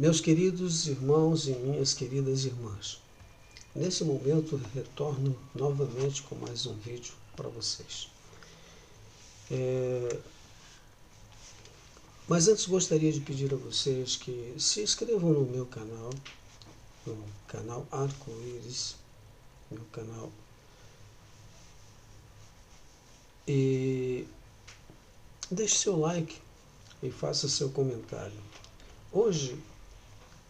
Meus queridos irmãos e minhas queridas irmãs, nesse momento retorno novamente com mais um vídeo para vocês. Mas antes gostaria de pedir a vocês que se inscrevam no meu canal, no canal Arco-Íris, meu canal, e deixe seu like e faça seu comentário. Hoje,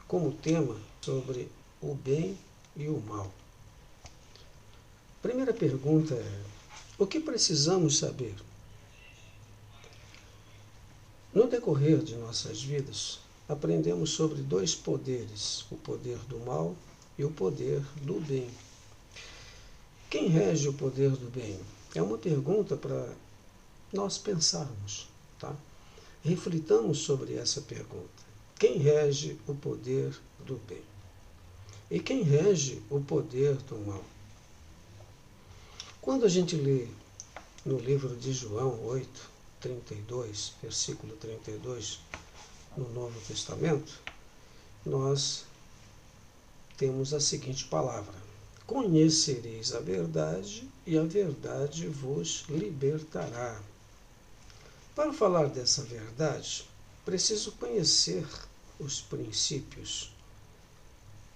como tema, sobre o bem e o mal. Primeira pergunta é: o que precisamos saber? No decorrer de nossas vidas, aprendemos sobre dois poderes, o poder do mal e o poder do bem. Quem rege o poder do bem? É uma pergunta para nós pensarmos, tá? Reflitamos sobre essa pergunta. Quem rege o poder do bem? E quem rege o poder do mal? Quando a gente lê no livro de João 8:32, versículo 32, no Novo Testamento, nós temos a seguinte palavra: conhecereis a verdade e a verdade vos libertará. Para falar dessa verdade, preciso conhecer os princípios,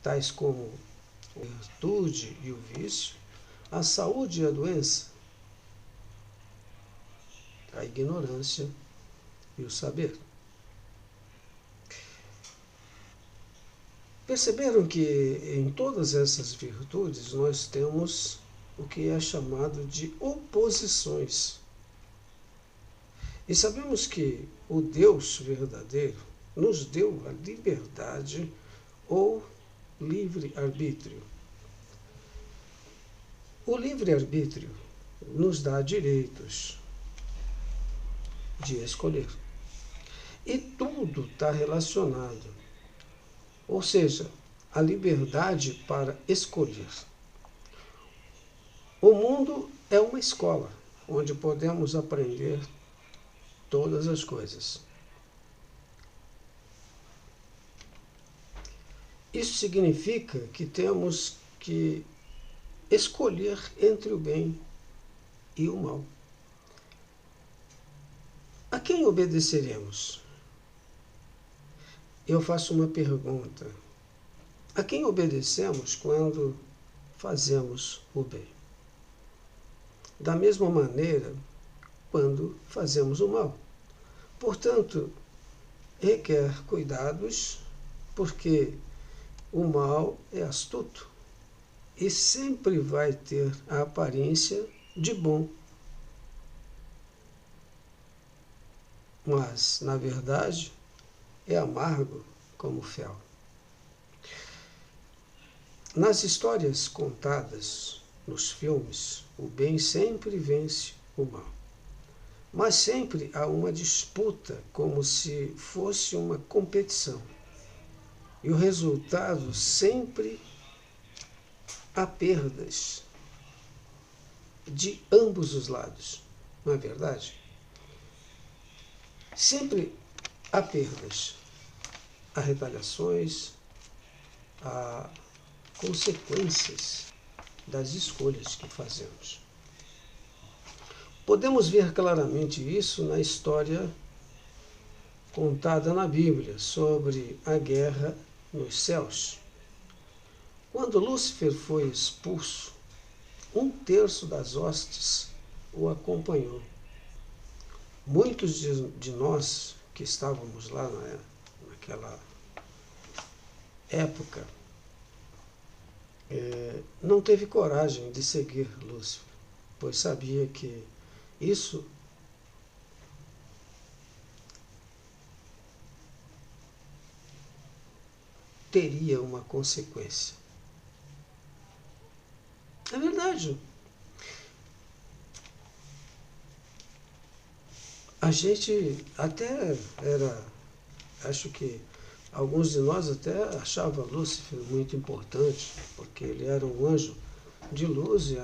tais como a virtude e o vício, a saúde e a doença, a ignorância e o saber. Perceberam que em todas essas virtudes nós temos o que é chamado de oposições. E sabemos que o Deus verdadeiro nos deu a liberdade ou livre-arbítrio. O livre-arbítrio nos dá direitos de escolher. E tudo está relacionado. Ou seja, a liberdade para escolher. O mundo é uma escola onde podemos aprender todas as coisas. Isso significa que temos que escolher entre o bem e o mal. A quem obedeceremos? Eu faço uma pergunta: a quem obedecemos quando fazemos o bem? Da mesma maneira, quando fazemos o mal. Portanto, requer cuidados, porque o mal é astuto e sempre vai ter a aparência de bom. Mas, na verdade, é amargo como fel. Nas histórias contadas nos filmes, o bem sempre vence o mal. Mas sempre há uma disputa, como se fosse uma competição. E o resultado sempre há perdas de ambos os lados, não é verdade? Sempre há perdas, há retaliações, há consequências das escolhas que fazemos. Podemos ver claramente isso na história contada na Bíblia sobre a guerra nos céus. Quando Lúcifer foi expulso, 1/3 das hostes o acompanhou. Muitos de nós que estávamos lá naquela época não teve coragem de seguir Lúcifer, pois sabia que isso teria uma consequência. É verdade. A gente até acho que alguns de nós até achavam Lúcifer muito importante, porque ele era um anjo de luz e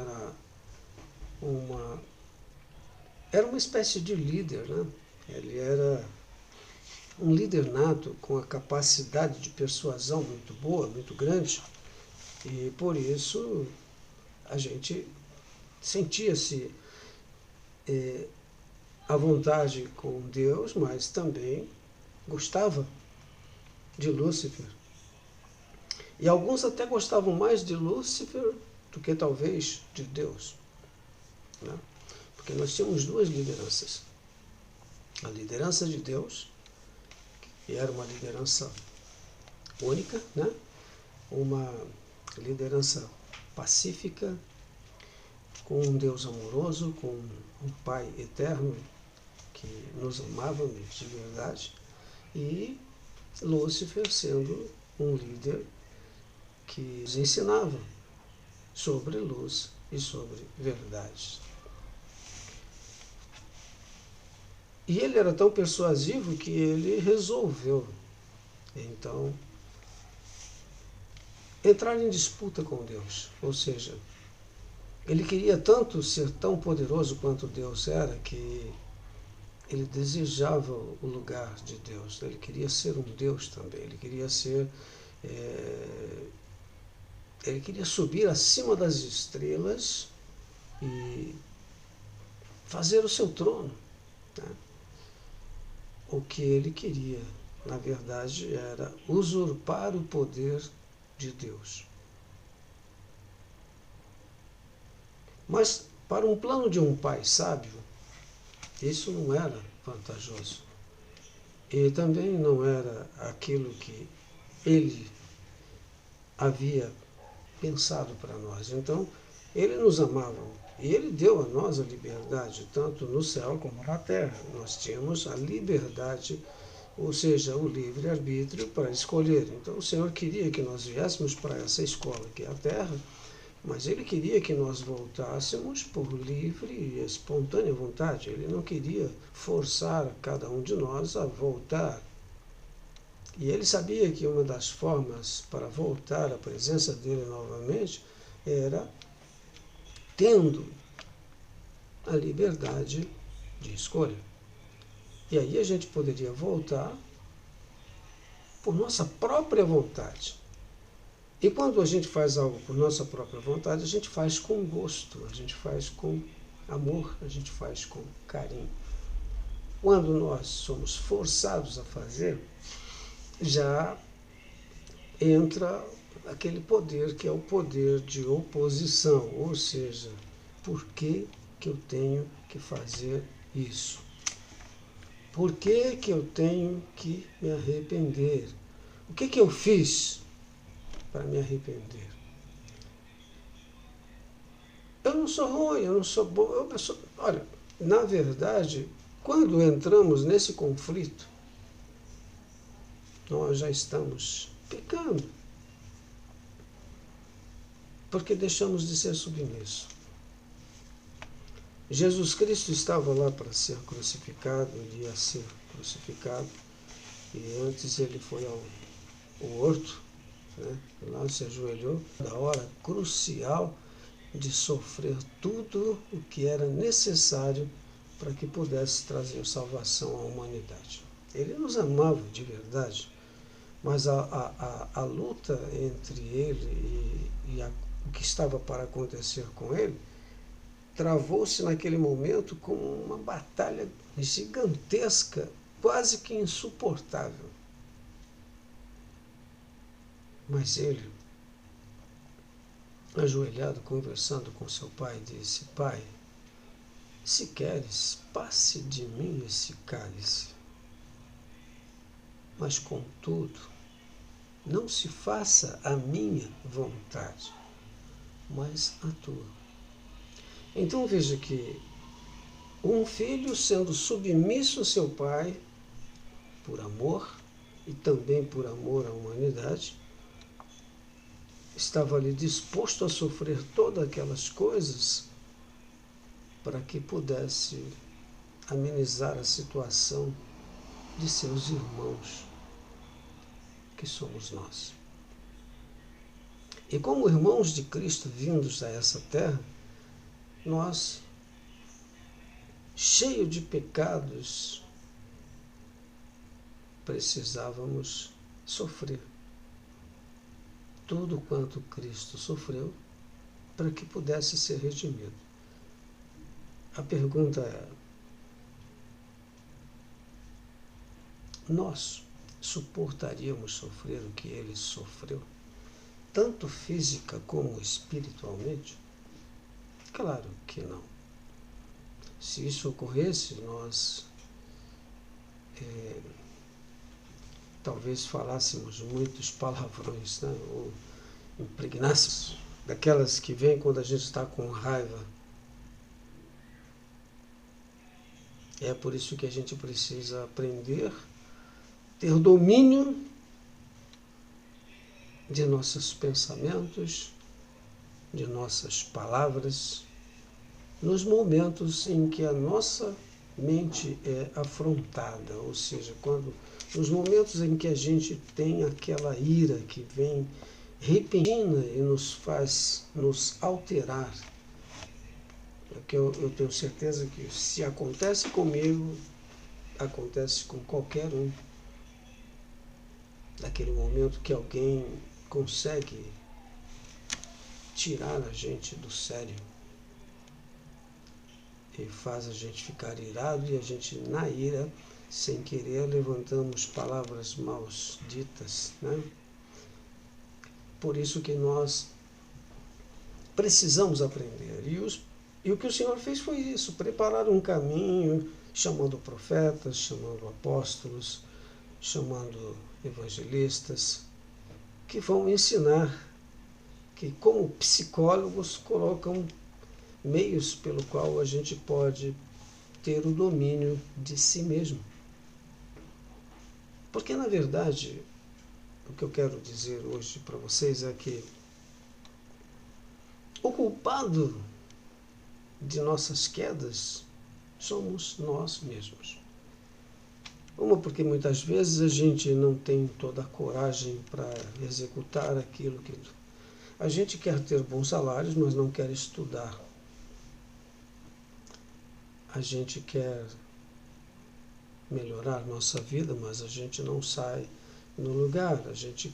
era uma espécie de líder, né? Ele era um líder nato com a capacidade de persuasão muito boa, muito grande, e por isso a gente sentia-se à vontade com Deus, mas também gostava de Lúcifer. E alguns até gostavam mais de Lúcifer do que talvez de Deus, né? Porque nós tínhamos duas lideranças. A liderança de Deus, que era uma liderança única, né? Uma liderança pacífica, com um Deus amoroso, com um Pai eterno que nos amava de verdade, e Lúcifer sendo um líder que nos ensinava sobre luz e sobre verdade. E ele era tão persuasivo que ele resolveu, então, entrar em disputa com Deus. Ou seja, ele queria tanto ser tão poderoso quanto Deus era, que ele desejava o lugar de Deus. Ele queria ser um Deus também. Ele queria ser... ele queria subir acima das estrelas e fazer o seu trono, né? O que ele queria, na verdade, era usurpar o poder de Deus. Mas, para um plano de um pai sábio, isso não era vantajoso. E também não era aquilo que ele havia pensado para nós. Então, ele nos amava e ele deu a nós a liberdade, tanto no céu como na terra. Nós tínhamos a liberdade, ou seja, o livre-arbítrio para escolher. Então, o Senhor queria que nós viéssemos para essa escola, que é a terra, mas ele queria que nós voltássemos por livre e espontânea vontade. Ele não queria forçar cada um de nós a voltar. E ele sabia que uma das formas para voltar à presença dele novamente era tendo a liberdade de escolha. E aí a gente poderia voltar por nossa própria vontade. E quando a gente faz algo por nossa própria vontade, a gente faz com gosto, a gente faz com amor, a gente faz com carinho. Quando nós somos forçados a fazer, já entra aquele poder que é o poder de oposição, ou seja, por que eu tenho que fazer isso? Por que eu tenho que me arrepender? O que eu fiz para me arrepender? Eu não sou ruim, eu não sou bom. Olha, na verdade, quando entramos nesse conflito, nós já estamos pecando, porque deixamos de ser submissos. Jesus Cristo estava lá para ser crucificado, ele ia ser crucificado, e antes ele foi ao horto, né? Lá se ajoelhou, na hora crucial de sofrer tudo o que era necessário para que pudesse trazer salvação à humanidade. Ele nos amava de verdade, mas a luta entre ele e o que estava para acontecer com ele travou-se naquele momento como uma batalha gigantesca, quase que insuportável. Mas ele, ajoelhado, conversando com seu pai, disse: Pai, se queres, passe de mim esse cálice. Mas, contudo, não se faça a minha vontade, mas a tua. Então veja que um filho sendo submisso a seu pai, por amor e também por amor à humanidade, estava ali disposto a sofrer todas aquelas coisas para que pudesse amenizar a situação de seus irmãos, que somos nós. E como irmãos de Cristo vindos a essa terra, nós, cheios de pecados, precisávamos sofrer tudo quanto Cristo sofreu para que pudesse ser redimido. A pergunta é: nós suportaríamos sofrer o que ele sofreu, tanto física como espiritualmente? Claro que não. Se isso ocorresse, nós talvez falássemos muitos palavrões, né? Ou impregnássemos, daquelas que vêm quando a gente está com raiva. É por isso que a gente precisa aprender, ter domínio de nossos pensamentos, de nossas palavras, nos momentos em que a nossa mente é afrontada, ou seja, nos momentos em que a gente tem aquela ira que vem repentina e nos faz nos alterar. Porque eu tenho certeza que se acontece comigo, acontece com qualquer um. Naquele momento que alguém consegue tirar a gente do sério e faz a gente ficar irado, e a gente, na ira, sem querer, levantamos palavras malditas, né? Por isso que nós precisamos aprender. E o que o Senhor fez foi isso: preparar um caminho, chamando profetas, chamando apóstolos, chamando evangelistas, que vão ensinar, que como psicólogos colocam meios pelo qual a gente pode ter o domínio de si mesmo. Porque, na verdade, o que eu quero dizer hoje para vocês é que o culpado de nossas quedas somos nós mesmos. Uma, porque muitas vezes a gente não tem toda a coragem para executar aquilo que... A gente quer ter bons salários, mas não quer estudar. A gente quer melhorar nossa vida, mas a gente não sai no lugar. A gente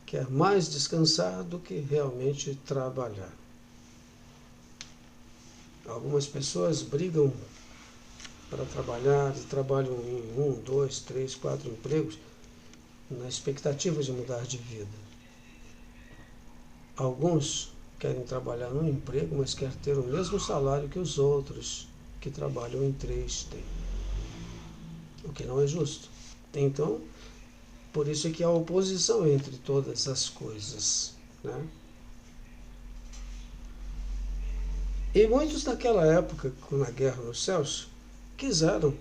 quer mais descansar do que realmente trabalhar. Algumas pessoas brigam para trabalhar e trabalham em 1, 2, 3, 4 empregos na expectativa de mudar de vida. Alguns querem trabalhar num emprego, mas querem ter o mesmo salário que os outros que trabalham em 3 têm. O que não é justo. Então, por isso é que há oposição entre todas as coisas, né? E muitos naquela época, na Guerra nos Céus, quiseram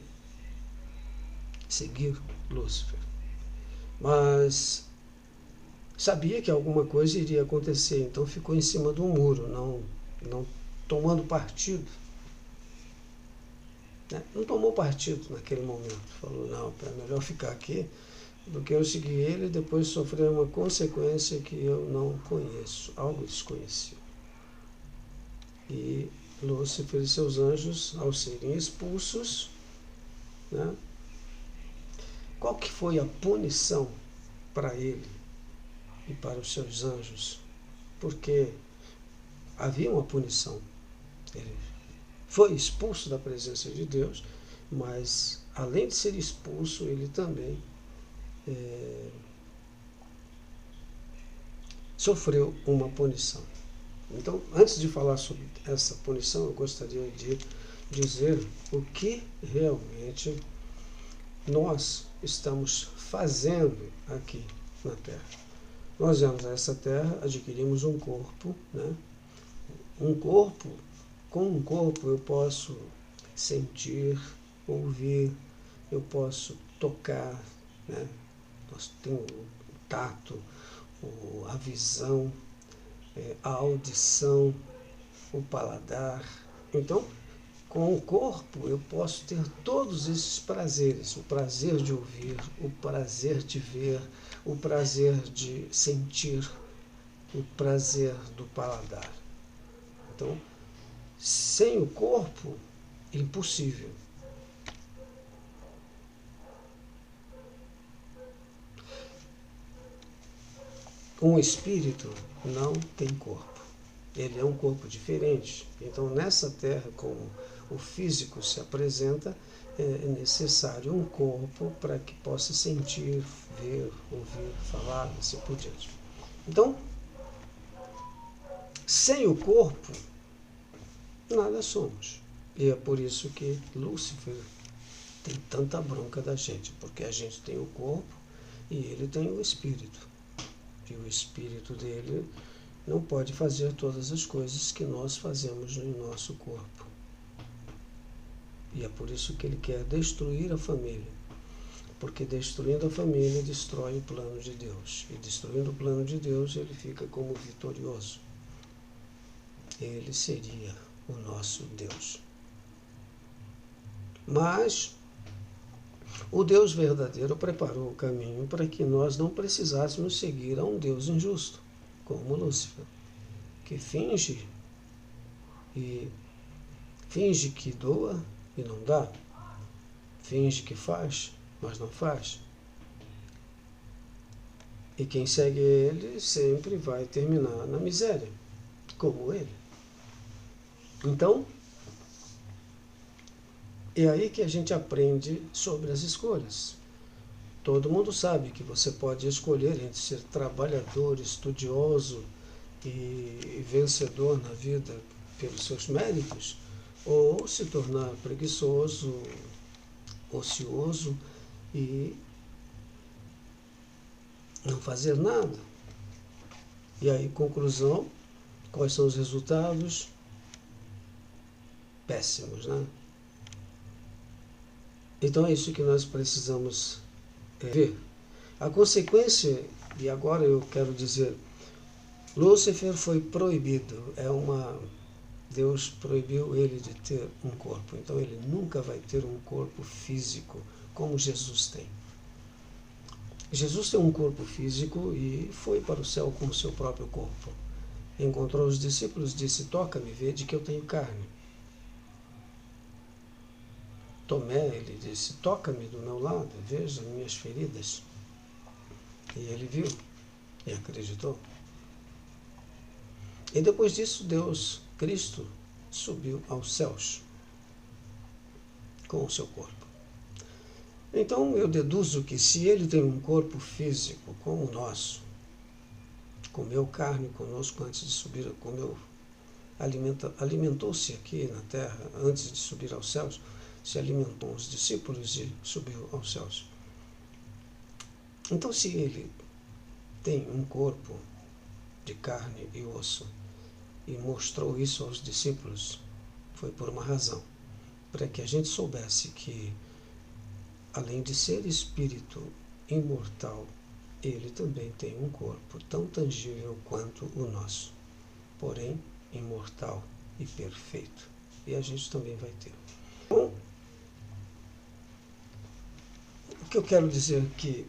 seguir Lúcifer, mas sabia que alguma coisa iria acontecer, então ficou em cima do muro, não tomando partido. Né? Não tomou partido naquele momento, falou: não, é melhor ficar aqui do que eu seguir ele e depois sofrer uma consequência que eu não conheço, algo desconhecido. E Lúcifer e seus anjos, ao serem expulsos, né, qual que foi a punição para ele e para os seus anjos? Porque havia uma punição. Ele foi expulso da presença de Deus, mas além de ser expulso, ele também sofreu uma punição. Então, antes de falar sobre essa punição, eu gostaria de dizer o que realmente nós estamos fazendo aqui na Terra. Nós viemos a essa Terra, adquirimos um corpo, né? Com um corpo eu posso sentir, ouvir, eu posso tocar, né? Nós temos o tato, a visão, a audição, o paladar. Então, com o corpo eu posso ter todos esses prazeres: o prazer de ouvir, o prazer de ver, o prazer de sentir, o prazer do paladar. Então, sem o corpo, impossível. um espírito não tem corpo. Ele é um corpo diferente. Então, nessa terra, como o físico se apresenta, é necessário um corpo para que possa sentir, ver, ouvir, falar, assim por diante. Então, sem o corpo, nada somos. E é por isso que Lúcifer tem tanta bronca da gente, porque a gente tem o corpo e ele tem o espírito. E o espírito dele não pode fazer todas as coisas que nós fazemos no nosso corpo. E é por isso que ele quer destruir a família. Porque destruindo a família, destrói o plano de Deus. E destruindo o plano de Deus, ele fica como vitorioso. Ele seria o nosso Deus. Mas o Deus verdadeiro preparou o caminho para que nós não precisássemos seguir a um Deus injusto, como Lúcifer, que finge que doa e não dá, finge que faz, mas não faz. E quem segue ele sempre vai terminar na miséria, como ele. Então, é aí que a gente aprende sobre as escolhas. Todo mundo sabe que você pode escolher entre ser trabalhador, estudioso e vencedor na vida pelos seus méritos, ou se tornar preguiçoso, ocioso e não fazer nada. E aí, conclusão, quais são os resultados? Péssimos, né? Então é isso que nós precisamos ver. A consequência, e agora eu quero dizer, Lúcifer foi proibido, Deus proibiu ele de ter um corpo, então ele nunca vai ter um corpo físico como Jesus tem. Jesus tem um corpo físico e foi para o céu com o seu próprio corpo. Encontrou os discípulos e disse: toca-me, vede que eu tenho carne. Tomé, ele disse: toca-me do meu lado, veja minhas feridas. E ele viu e acreditou. E depois disso, Cristo, subiu aos céus com o seu corpo. Então eu deduzo que se ele tem um corpo físico como o nosso, comeu carne conosco antes de subir, alimentou-se aqui na terra antes de subir aos céus, se alimentou os discípulos e subiu aos céus. Então, se ele tem um corpo de carne e osso e mostrou isso aos discípulos, foi por uma razão, para que a gente soubesse que, além de ser espírito imortal, ele também tem um corpo tão tangível quanto o nosso, porém imortal e perfeito. E a gente também vai ter. Bom, o que eu quero dizer aqui,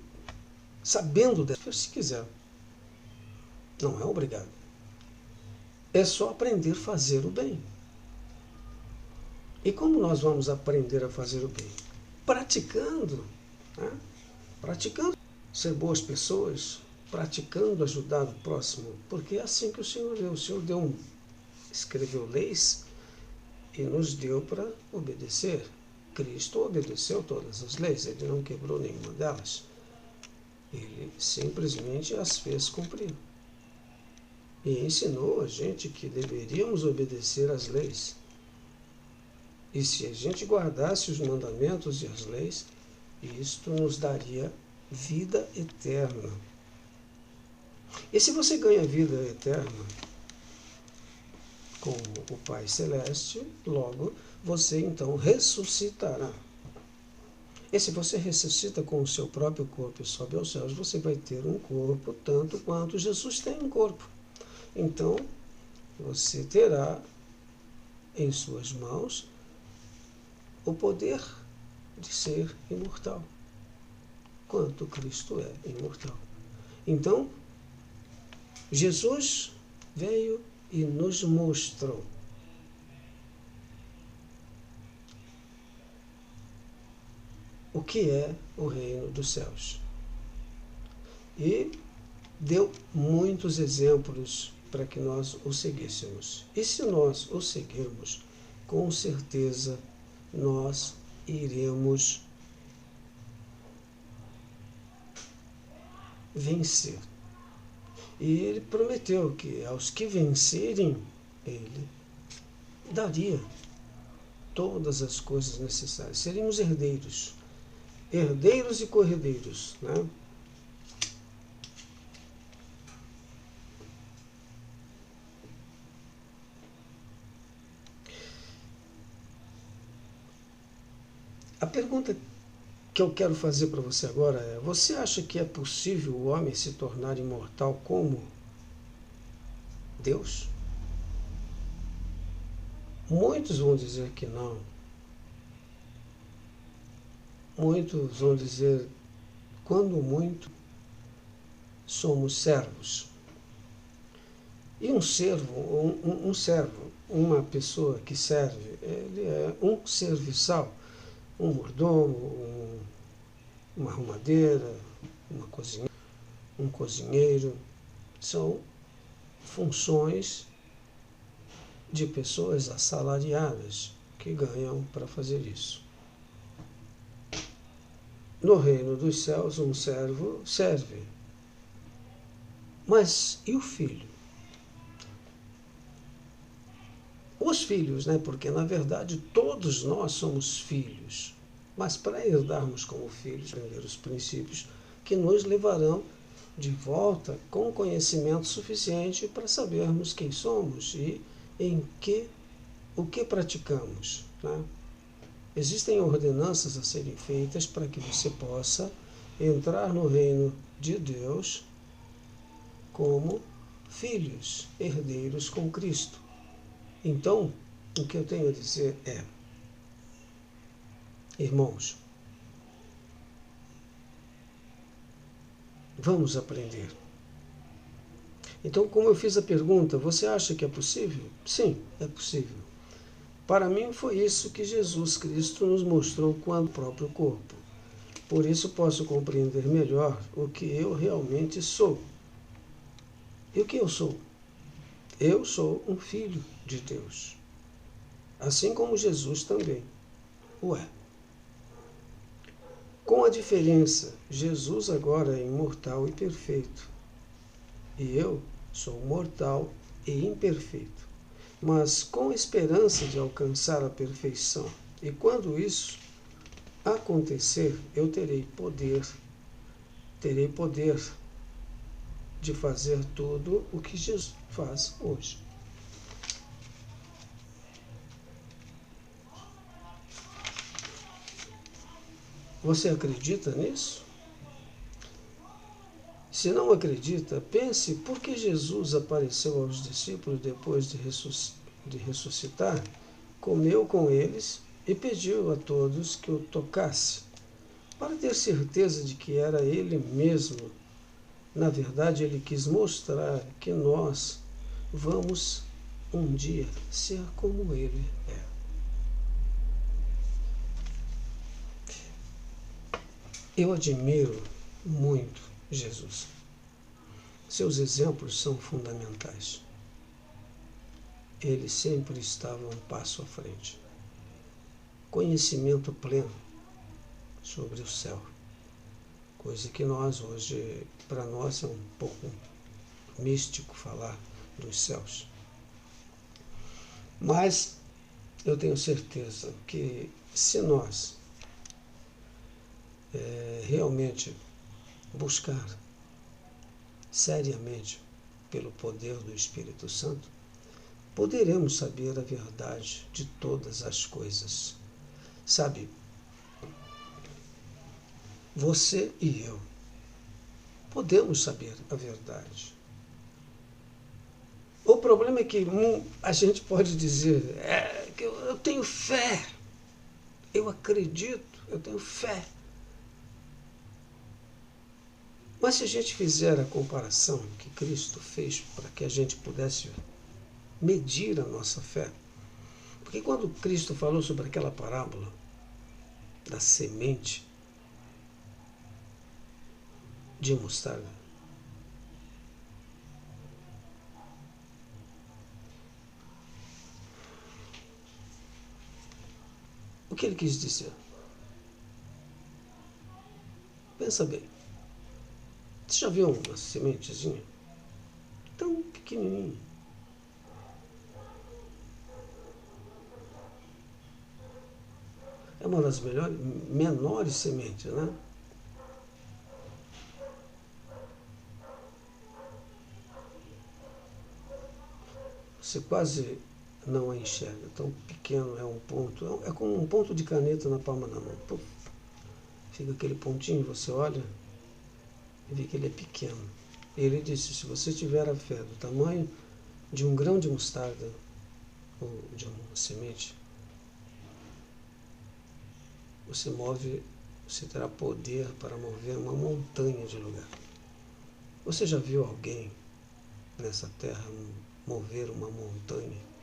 sabendo dessa, se quiser, não é obrigado. É só aprender a fazer o bem. E como nós vamos aprender a fazer o bem? Praticando, né? Praticando ser boas pessoas, praticando ajudar o próximo, porque é assim que o Senhor deu. O Senhor escreveu leis e nos deu para obedecer. Cristo obedeceu todas as leis, ele não quebrou nenhuma delas. Ele simplesmente as fez cumprir. E ensinou a gente que deveríamos obedecer às leis. E se a gente guardasse os mandamentos e as leis, isto nos daria vida eterna. E se você ganha vida eterna com o Pai Celeste, logo você então ressuscitará. E se você ressuscita com o seu próprio corpo e sobe aos céus, você vai ter um corpo tanto quanto Jesus tem um corpo. Então, você terá em suas mãos o poder de ser imortal, quanto Cristo é imortal. Então, Jesus veio e nos mostrou o que é o reino dos céus. E deu muitos exemplos para que nós o seguíssemos. E se nós o seguirmos, com certeza nós iremos vencer. E ele prometeu que aos que vencerem, ele daria todas as coisas necessárias. Seríamos herdeiros. Herdeiros e co-herdeiros, né? A pergunta que eu quero fazer para você agora é: você acha que é possível o homem se tornar imortal como Deus? Muitos vão dizer que não. Muitos vão dizer, quando muito, somos servos. E um servo, uma pessoa que serve, ele é um serviçal, um mordomo, uma arrumadeira, um cozinheiro. São funções de pessoas assalariadas que ganham para fazer isso. No reino dos céus, um servo serve. Mas e o filho? Os filhos, né? Porque na verdade todos nós somos filhos. Mas para herdarmos como filhos, aprender os princípios que nos levarão de volta com conhecimento suficiente para sabermos quem somos e o que praticamos, né? Existem ordenanças a serem feitas para que você possa entrar no reino de Deus como filhos, herdeiros com Cristo. Então, o que eu tenho a dizer é: irmãos, vamos aprender. Então, como eu fiz a pergunta, você acha que é possível? Sim, é possível. Para mim foi isso que Jesus Cristo nos mostrou com o próprio corpo. Por isso posso compreender melhor o que eu realmente sou. E o que eu sou? Eu sou um filho de Deus. Assim como Jesus também o é. Com a diferença, Jesus agora é imortal e perfeito. E eu sou mortal e imperfeito, mas com esperança de alcançar a perfeição. E quando isso acontecer, eu terei poder de fazer tudo o que Jesus faz hoje. Você acredita nisso? Se não acredita, pense por que Jesus apareceu aos discípulos depois de ressuscitar, comeu com eles e pediu a todos que o tocasse, para ter certeza de que era ele mesmo. Na verdade, ele quis mostrar que nós vamos um dia ser como ele é. Eu admiro muito Jesus. Seus exemplos são fundamentais. Ele sempre estava um passo à frente. Conhecimento pleno sobre o céu. Coisa que nós hoje, para nós, é um pouco místico falar dos céus. Mas eu tenho certeza que se nós realmente buscar seriamente pelo poder do Espírito Santo, poderemos saber a verdade de todas as coisas. Sabe, você e eu podemos saber a verdade. O problema é que a gente pode dizer que eu tenho fé, eu acredito, eu tenho fé. Mas se a gente fizer a comparação que Cristo fez para que a gente pudesse medir a nossa fé, porque quando Cristo falou sobre aquela parábola da semente de mostarda, O que ele quis dizer? Pensa bem. Você já viu uma sementezinha? Tão pequenininha. É uma das menores sementes, né? Você quase não a enxerga, tão pequeno é um ponto, é como um ponto de caneta na palma da mão. Puf, fica aquele pontinho, você olha e vê que ele é pequeno. Ele disse, se você tiver a fé do tamanho de um grão de mostarda, ou de uma semente, você terá poder para mover uma montanha de lugar. Você já viu alguém nessa terra mover uma montanha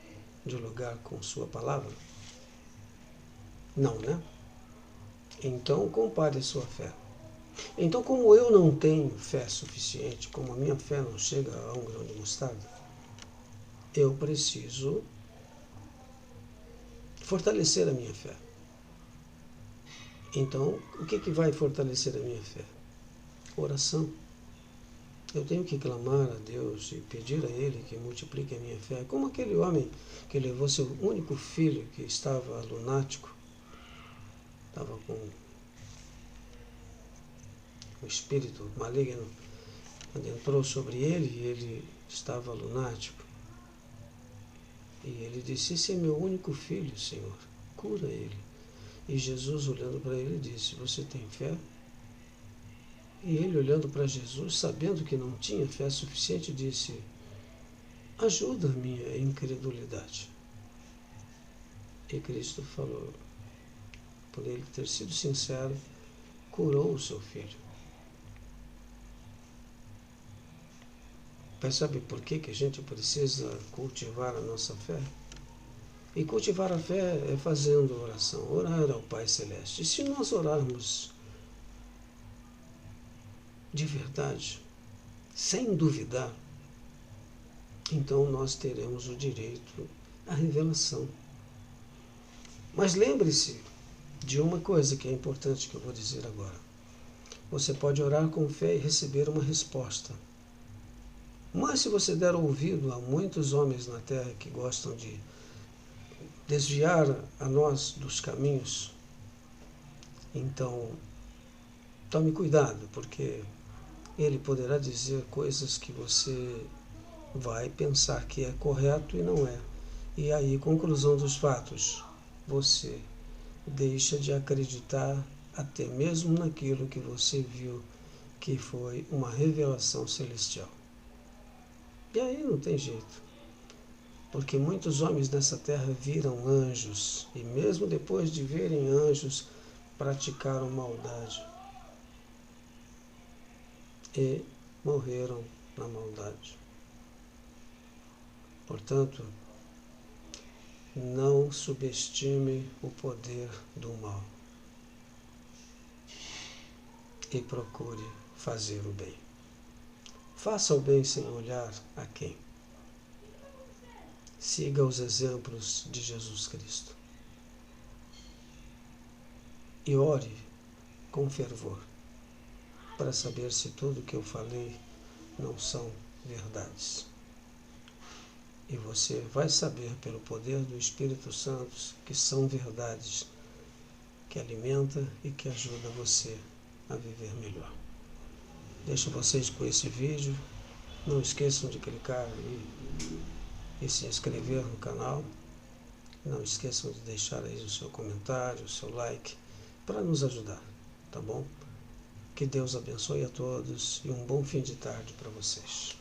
de lugar com sua palavra? Não, né? Então compare a sua fé. Então, como eu não tenho fé suficiente, como a minha fé não chega a um grão de mostarda, eu preciso fortalecer a minha fé. Então, o que vai fortalecer a minha fé? Oração. Eu tenho que clamar a Deus e pedir a Ele que multiplique a minha fé. Como aquele homem que levou seu único filho, que estava lunático, estava com o espírito maligno, entrou sobre ele e ele estava lunático. E ele disse, esse é meu único filho, Senhor, cura ele. E Jesus, olhando para ele, disse, você tem fé? E ele, olhando para Jesus, sabendo que não tinha fé suficiente, disse, ajuda a minha incredulidade. E Cristo falou, por ele ter sido sincero, curou o seu filho. Mas sabe por que a gente precisa cultivar a nossa fé? E cultivar a fé é fazendo oração, orar ao Pai Celeste. E se nós orarmos de verdade, sem duvidar, então nós teremos o direito à revelação. Mas lembre-se de uma coisa que é importante que eu vou dizer agora. Você pode orar com fé e receber uma resposta. Mas se você der ouvido a muitos homens na terra que gostam de desviar a nós dos caminhos, então tome cuidado, porque ele poderá dizer coisas que você vai pensar que é correto e não é. E aí, conclusão dos fatos, você deixa de acreditar até mesmo naquilo que você viu que foi uma revelação celestial. E aí não tem jeito, porque muitos homens nessa terra viram anjos, e mesmo depois de verem anjos, praticaram maldade e morreram na maldade. Portanto, não subestime o poder do mal e procure fazer o bem. Faça o bem sem olhar a quem. Siga os exemplos de Jesus Cristo. E ore com fervor para saber se tudo que eu falei não são verdades. E você vai saber pelo poder do Espírito Santo que são verdades que alimenta e que ajuda você a viver melhor. Deixo vocês com esse vídeo. Não esqueçam de clicar e se inscrever no canal. Não esqueçam de deixar aí o seu comentário, o seu like, para nos ajudar, tá bom? Que Deus abençoe a todos e um bom fim de tarde para vocês.